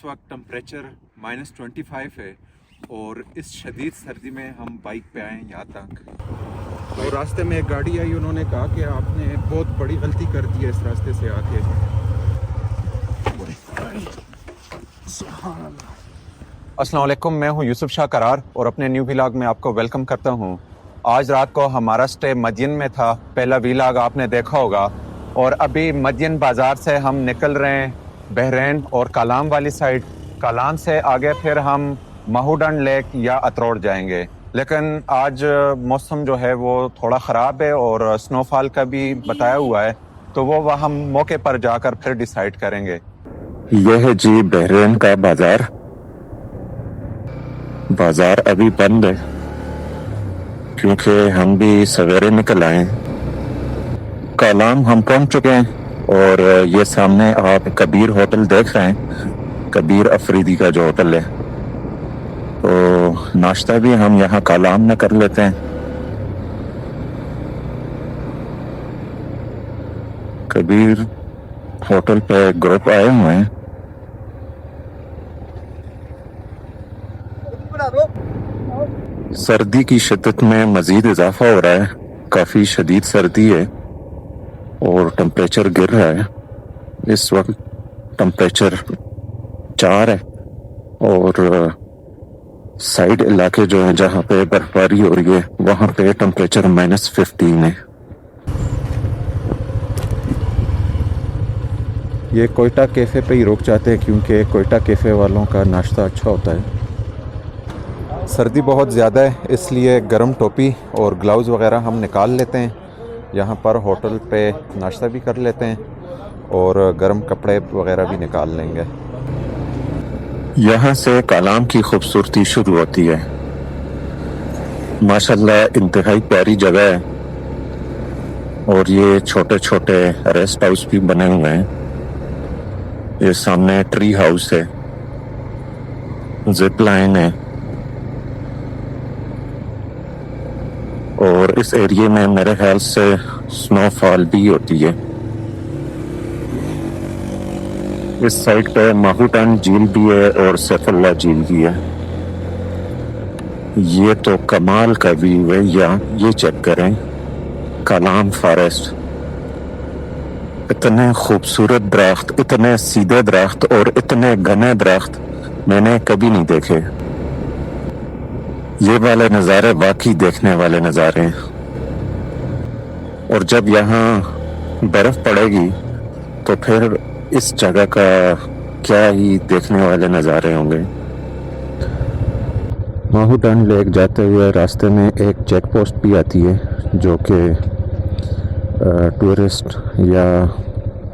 इस वक्त टेम्परेचर -25 है और इस शदीद सर्दी में हम बाइक पे आए यहाँ तक। और रास्ते में एक गाड़ी आई, उन्होंने कहा कि आपने बहुत बड़ी गलती कर दी है इस रास्ते से आके। अस्सलाम वालेकुम, मैं हूं यूसुफ शाह करार और अपने न्यू व्लॉग में आपको वेलकम करता हूं। आज रात को हमारा स्टे मदीन में था, पहला व्लॉग आपने देखा होगा। और अभी मदीन बाज़ार से हम निकल रहे हैं बहरैन और कालाम वाली साइड। कालाम से आगे फिर हम माहूडन लेक या अतरोड़ जाएंगे। लेकिन आज मौसम जो है वो थोड़ा ख़राब है और स्नोफॉल का भी बताया हुआ है, तो वो हम मौके पर जाकर फिर डिसाइड करेंगे। यह है जी बहरैन का बाजार। बाजार अभी बंद है क्योंकि हम भी सवेरे निकल आए। कालाम हम पहुंच चुके हैं और ये सामने आप कबीर होटल देख रहे हैं, कबीर अफरीदी का जो होटल है। तो नाश्ता भी हम यहाँ कालाम में कर लेते हैं। कबीर होटल पे ग्रुप आए हुए हैं। सर्दी की शिद्दत में मजीद इजाफा हो रहा है, काफ़ी शदीद सर्दी है और टेम्परेचर गिर रहा है। इस वक्त टेम्परेचर 4 है और साइड इलाके जो है जहाँ पे बर्फबारी हो रही है वहाँ पे टेम्परेचर -15 है। ये कोयटा कैफ़े पे ही रुक जाते हैं क्योंकि कोयटा कैफ़े वालों का नाश्ता अच्छा होता है। सर्दी बहुत ज़्यादा है, इसलिए गर्म टोपी और ग्लव्स वगैरह हम निकाल लेते हैं। यहाँ पर होटल पे नाश्ता भी कर लेते हैं और गर्म कपड़े वगैरह भी निकाल लेंगे। यहाँ से कालाम की खूबसूरती शुरू होती है। माशाल्लाह इंतहाई प्यारी जगह है और ये छोटे छोटे रेस्ट हाउस भी बने हुए हैं। ये सामने ट्री हाउस है, जिप लाइन है और इस एरिया में मेरे ख्याल से स्नोफॉल भी होती है। इस साइड पे माहूडन झील भी है और सैफुल्ला झील भी है। ये तो कमाल का व्यू है। यहाँ ये चेक करें, कालाम फॉरेस्ट। इतने खूबसूरत दरख्त, इतने सीधे दरख्त और इतने घने दरख्त मैंने कभी नहीं देखे। ये वाले नज़ारे वाकई देखने वाले नज़ारे हैं। और जब यहाँ बर्फ पड़ेगी तो फिर इस जगह का क्या ही देखने वाले नज़ारे होंगे। माहूडन लेक जाते हुए रास्ते में एक चेक पोस्ट भी आती है जो कि टूरिस्ट या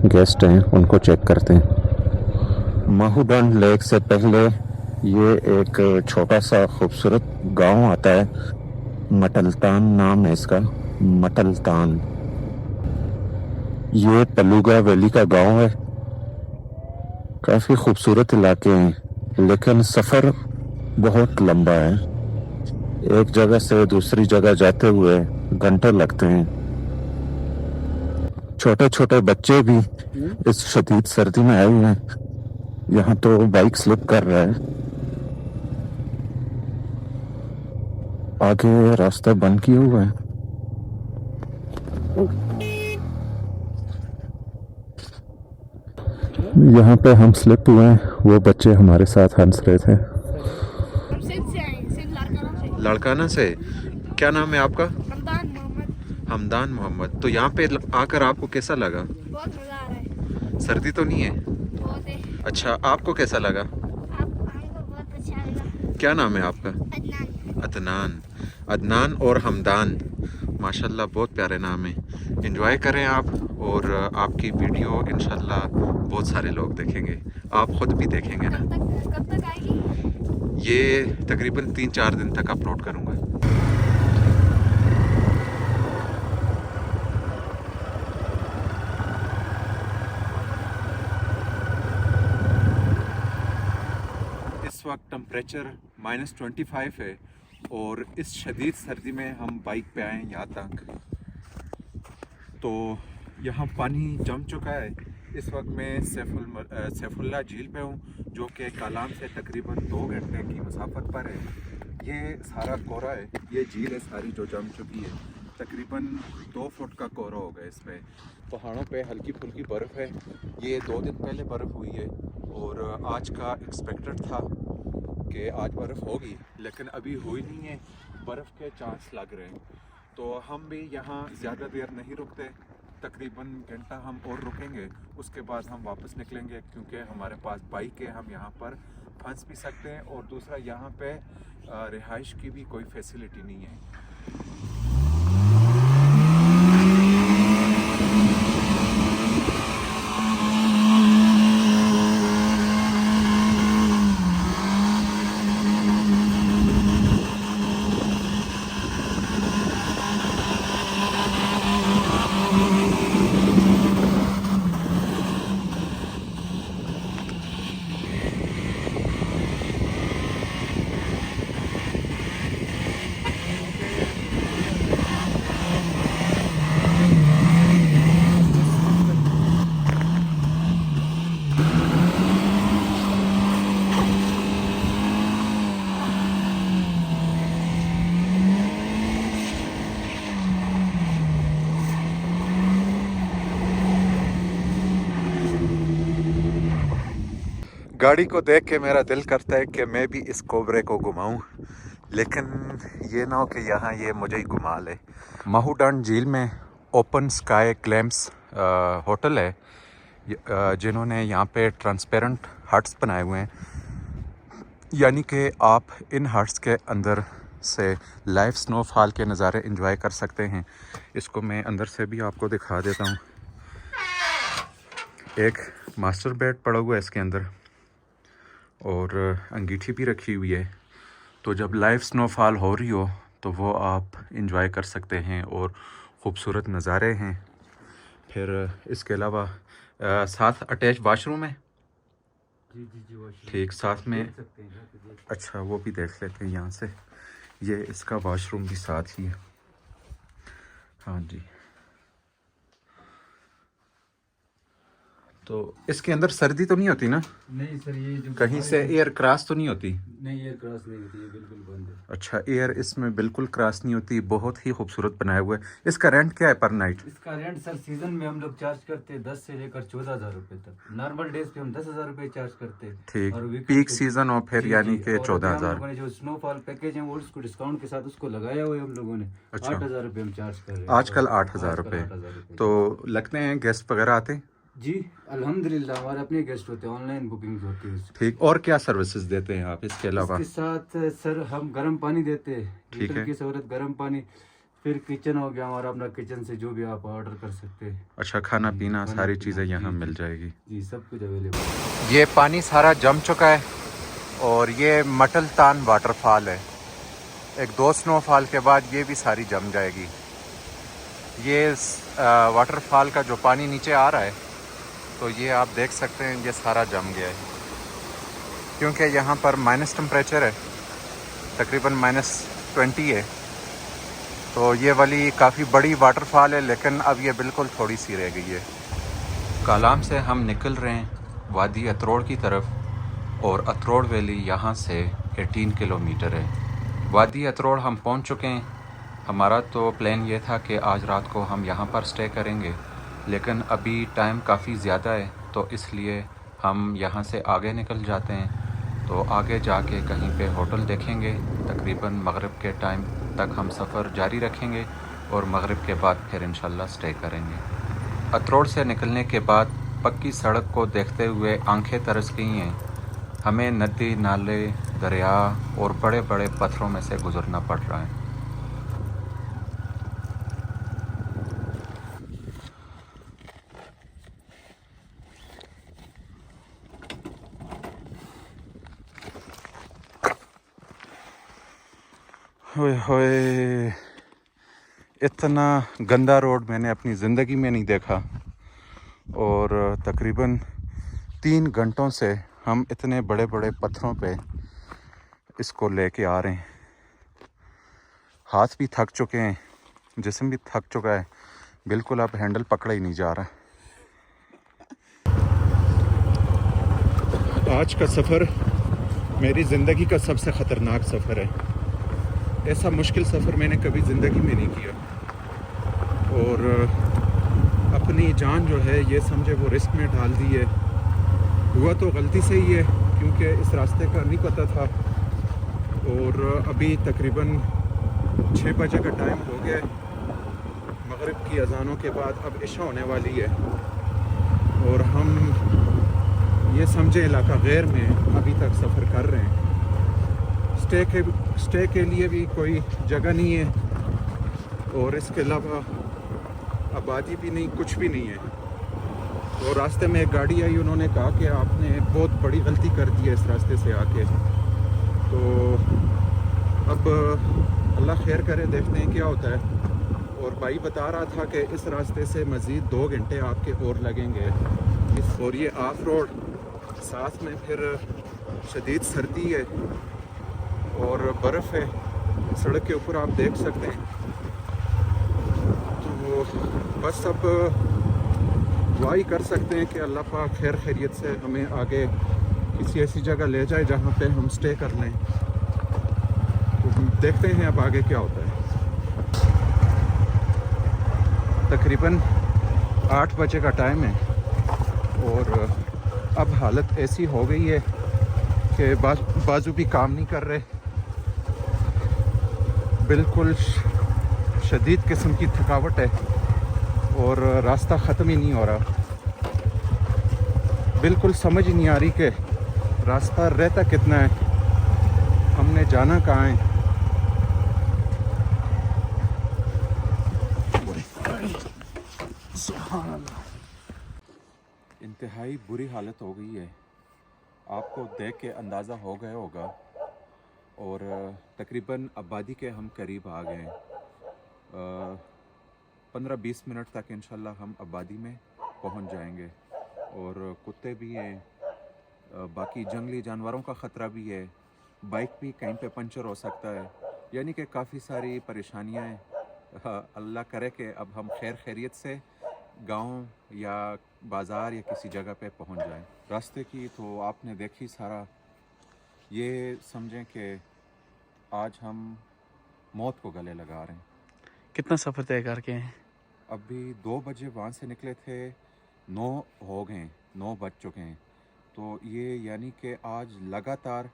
गेस्ट हैं उनको चेक करते हैं। माहूडन लेक से पहले ये एक छोटा सा खूबसूरत गांव आता है, मटलतान नाम है इसका, मटलतान। ये पलूगा वैली का गांव है। काफ़ी खूबसूरत इलाके हैं लेकिन सफ़र बहुत लंबा है। एक जगह से दूसरी जगह जाते हुए घंटे लगते हैं। छोटे छोटे बच्चे भी इस शदीद सर्दी में आए हुए हैं। यहाँ तो बाइक स्लिप कर रहा है। आगे रास्ता बंद किया हुआ है। यहाँ पे हम स्लिप हुए हैं, वो बच्चे हमारे साथ हंस रहे थे। लड़काना से। क्या नाम है आपका? हमदान मोहम्मद। हमदान मोहम्मद। तो यहाँ पे आकर आपको कैसा लगा? बहुत मज़ा आ रहा है। सर्दी तो नहीं है? बहुत है। अच्छा, आपको कैसा लगा? हमको बहुत अच्छा लगा। क्या नाम है आपका? अदनान। अदनान। अदनान और हमदान, माशाल्लाह बहुत प्यारे नाम है। एंजॉय करें आप और आपकी वीडियो इंशाल्लाह बहुत सारे लोग देखेंगे, आप ख़ुद भी देखेंगे ना। कब तक आएगी? ये तकरीबन 3-4 दिन तक अपलोड करूँगा। इस वक्त टेम्परेचर -25 है और इस शदीद सर्दी में हम बाइक पे आए यहाँ तक। तो यहाँ पानी जम चुका है इस वक्त मैं सैफुल्ला झील पे हूँ, जो कि कालाम से तकरीबन 2 घंटे की मसाफत पर है। ये सारा कोहरा है, ये झील है सारी जो जम चुकी है। तकरीबन 2 फुट का कोहरा होगा इस पे। पहाड़ों पे हल्की फुल्की बर्फ़ है। ये 2 दिन पहले बर्फ़ हुई है और आज का एक्सपेक्टेड था कि आज बर्फ़ होगी, लेकिन अभी हुई नहीं है। बर्फ़ के चांस लग रहे हैं, तो हम भी यहाँ ज़्यादा देर नहीं रुकते। तकरीबन घंटा हम और रुकेंगे, उसके बाद हम वापस निकलेंगे, क्योंकि हमारे पास बाइक है, हम यहाँ पर फंस भी सकते हैं। और दूसरा, यहाँ पे रिहाइश की भी कोई फैसिलिटी नहीं है। गाड़ी को देख के मेरा दिल करता है कि मैं भी इस कोबरे को घुमाऊं, लेकिन ये ना हो कि यहाँ ये मुझे ही घुमा ले। माहूडान झील में ओपन स्काई ग्लैम्स होटल है, जिन्होंने यहाँ पे ट्रांसपेरेंट हट्स बनाए हुए हैं, यानी कि आप इन हट्स के अंदर से लाइव स्नोफॉल के नज़ारे एंजॉय कर सकते हैं। इसको मैं अंदर से भी आपको दिखा देता हूँ। एक मास्टर बेड पड़ा हुआ है इसके अंदर और अंगीठी भी रखी हुई है, तो जब लाइव स्नोफॉल हो रही हो तो वो आप एंजॉय कर सकते हैं और ख़ूबसूरत नज़ारे हैं। फिर इसके अलावा साथ अटैच वाशरूम है। जी, ठीक, साथ में। अच्छा, वो भी देख लेते हैं यहाँ से। ये इसका वाशरूम भी साथ ही है। हाँ जी, तो इसके अंदर सर्दी तो नहीं होती ना? नहीं सर, ये जो कहीं से एयर क्रॉस तो नहीं होती? नहीं, एयर क्रॉस नहीं होती, ये बिल्कुल बंद है। अच्छा, एयर इसमें बिल्कुल क्रॉस नहीं होती। बहुत ही खूबसूरत बनाया हुआ है। इसका रेंट क्या है पर नाइट? इसका रेंट सर सीजन में हम लोग चार्ज करते हैं 10 से लेकर 14,000 रुपए तक। नॉर्मल डेज पे हम 10,000 रुपए चार्ज करते हैं। ठीक, और weekend पीक पे- सीजन हो फिर जी, यानी जी, कि और 14,000। हम लोगों ने जो स्नोफॉल पैकेज है वो उसको डिस्काउंट के साथ उसको लगाया हुआ है हम लोगों ने। अच्छा। 8,000 रुपए हम चार्ज कर रहे हैं आजकल और 8,000 आजकल रुपये। 8,000 रुपए। तो लगते हैं गेस्ट वगैरह आते हैं? जी अल्हम्दुलिल्लाह, हमारे अपने गेस्ट होते हैं, ऑनलाइन बुकिंग होती है उसकी। ठीक, और क्या सर्विसेज देते हैं आप इसके अलावा? इसके साथ सर हम गर्म पानी देते हैं, ठीक है। हीटर की सहूलत, गर्म पानी। फिर किचन हो गया हमारा अपना, किचन से जो भी आप ऑर्डर कर सकते हैं। अच्छा, खाना पीना खाना सारी पीना, चीज़ें यहाँ जी, मिल जी। जाएगी? जी, सब कुछ अवेलेबल। ये पानी सारा जम चुका है और ये मटलतान वाटरफॉल है। एक 2 स्नोफॉल के बाद ये भी सारी जम जाएगी। ये वाटरफॉल का जो पानी नीचे आ रहा है, तो ये आप देख सकते हैं ये सारा जम गया है, क्योंकि यहाँ पर माइनस टेम्परेचर है, तकरीबन -20 है। तो ये वाली काफ़ी बड़ी वाटरफॉल है, लेकिन अब ये बिल्कुल थोड़ी सी रह गई है। कालाम से हम निकल रहे हैं वादी अतरोड़ की तरफ, और अतरोड़ वैली यहाँ से 18 किलोमीटर है। वादी अतरोड़ हम पहुँच चुके हैं। हमारा तो प्लान ये था कि आज रात को हम यहाँ पर स्टे करेंगे, लेकिन अभी टाइम काफ़ी ज़्यादा है, तो इसलिए हम यहाँ से आगे निकल जाते हैं। तो आगे जाके कहीं पे होटल देखेंगे। तकरीबन मगरिब के टाइम तक हम सफ़र जारी रखेंगे और मगरिब के बाद फिर इंशाल्लाह स्टे करेंगे। अतरोड़ से निकलने के बाद पक्की सड़क को देखते हुए आंखें तरस गई हैं। हमें नदी, नाले, दरिया और बड़े बड़े पत्थरों में से गुज़रना पड़ रहा है। होए होए, इतना गंदा रोड मैंने अपनी ज़िंदगी में नहीं देखा। और तकरीबन 3 घंटों से हम इतने बड़े बड़े पत्थरों पे इसको लेके आ रहे हैं। हाथ भी थक चुके हैं, जिस्म भी थक चुका है, बिल्कुल अब हैंडल पकड़ा ही नहीं जा रहा। आज का सफ़र मेरी ज़िंदगी का सबसे ख़तरनाक सफ़र है। ऐसा मुश्किल सफ़र मैंने कभी ज़िंदगी में नहीं किया, और अपनी जान जो है ये समझे वो रिस्क में डाल दी है। हुआ तो गलती से ही है, क्योंकि इस रास्ते का नहीं पता था, और अभी तकरीबन 6 बजे का टाइम हो गया, मगरिब की अज़ानों के बाद अब इशा होने वाली है, और हम ये समझे इलाका गैर में अभी तक सफ़र कर रहे हैं। स्टे के लिए भी कोई जगह नहीं है, और इसके अलावा आबादी भी नहीं, कुछ भी नहीं है। तो रास्ते में एक गाड़ी आई, उन्होंने कहा कि आपने बहुत बड़ी गलती कर दी है इस रास्ते से आके। तो अब अल्लाह खैर करे, देखते हैं क्या होता है। और भाई बता रहा था कि इस रास्ते से मज़ीद 2 घंटे आपके और लगेंगे, और ये ऑफ रोड, साथ में फिर शदीद सर्दी है और बर्फ़ है सड़क के ऊपर, आप देख सकते हैं। तो बस अब दुआ ही कर सकते हैं कि अल्लाह पाक खैर खैरियत से हमें आगे किसी ऐसी जगह ले जाए जहाँ पे हम स्टे कर लें। तो हम देखते हैं अब आगे क्या होता है। तकरीबन 8 बजे का टाइम है, और अब हालत ऐसी हो गई है कि बाजू भी काम नहीं कर रहे, बिल्कुल शदीद किस्म की थकावट है, और रास्ता ख़त्म ही नहीं हो रहा। बिल्कुल समझ ही नहीं आ रही कि रास्ता रहता कितना है, हमने जाना कहाँ है। इंतहाई बुरी हालत हो गई है, आपको देख के अंदाज़ा हो गया होगा। और तकरीबन आबादी के हम करीब आ गए हैं। 15-20 मिनट तक इंशाल्लाह हम आबादी में पहुंच जाएंगे। और कुत्ते भी हैं, बाकी जंगली जानवरों का ख़तरा भी है, बाइक भी कहीं पे पंचर हो सकता है, यानी कि काफ़ी सारी परेशानियां हैं। अल्लाह करे कि अब हम खैर खैरियत से गांव या बाज़ार या किसी जगह पे पहुंच जाएं। रास्ते की तो आपने देखी सारा, ये समझें कि आज हम मौत को गले लगा रहे हैं। कितना सफ़र तय करके हैं? अभी 2 बजे वहाँ से निकले थे, 9 हो गए, 9 बज चुके हैं। तो ये यानी कि आज लगातार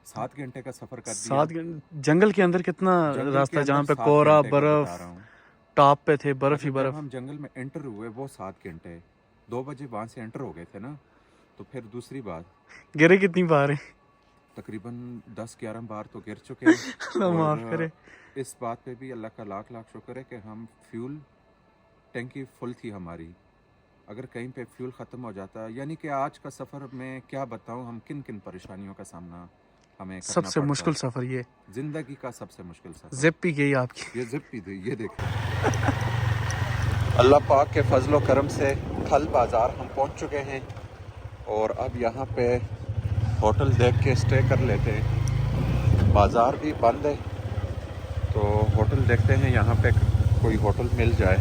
7 घंटे का सफ़र कर दिया। 7 घंटे जंगल के अंदर कितना जंगल के रास्ता, जहाँ अंदर पे 7 कोहरा घंटे का बता बर्फ रहा हूँ। टॉप पे थे, बर्फ ही जब बर्फ। हम जंगल में एंटर हुए वो 7 घंटे, 2 बजे वहाँ से एंटर हो गए थे ना। तो फिर दूसरी बात, गिरे कितनी बार हैं? तकरीबन 10-11 बार तो गिर चुके हैं। अल्लाह माफ़ करे। इस बात पे भी अल्लाह का लाख लाख शुक्र है कि हम फ्यूल टैंकी फुल थी हमारी। अगर कहीं पे फ्यूल ख़त्म हो जाता, यानी कि आज का सफ़र में क्या बताऊं हम किन किन परेशानियों का सामना हमें करना सबसे पड़ता। मुश्किल सफ़र ये, ज़िंदगी का सबसे मुश्किल सफ़र। जिप भी गई आपकी। ये जिप भी थी, ये देखो। अल्लाह पाक के फजलो करम से फल बाज़ार हम पहुंच चुके हैं, और अब यहाँ पे होटल देख के स्टे कर लेते हैं। बाज़ार भी बंद है, तो होटल देखते हैं यहाँ पे कोई होटल मिल जाए।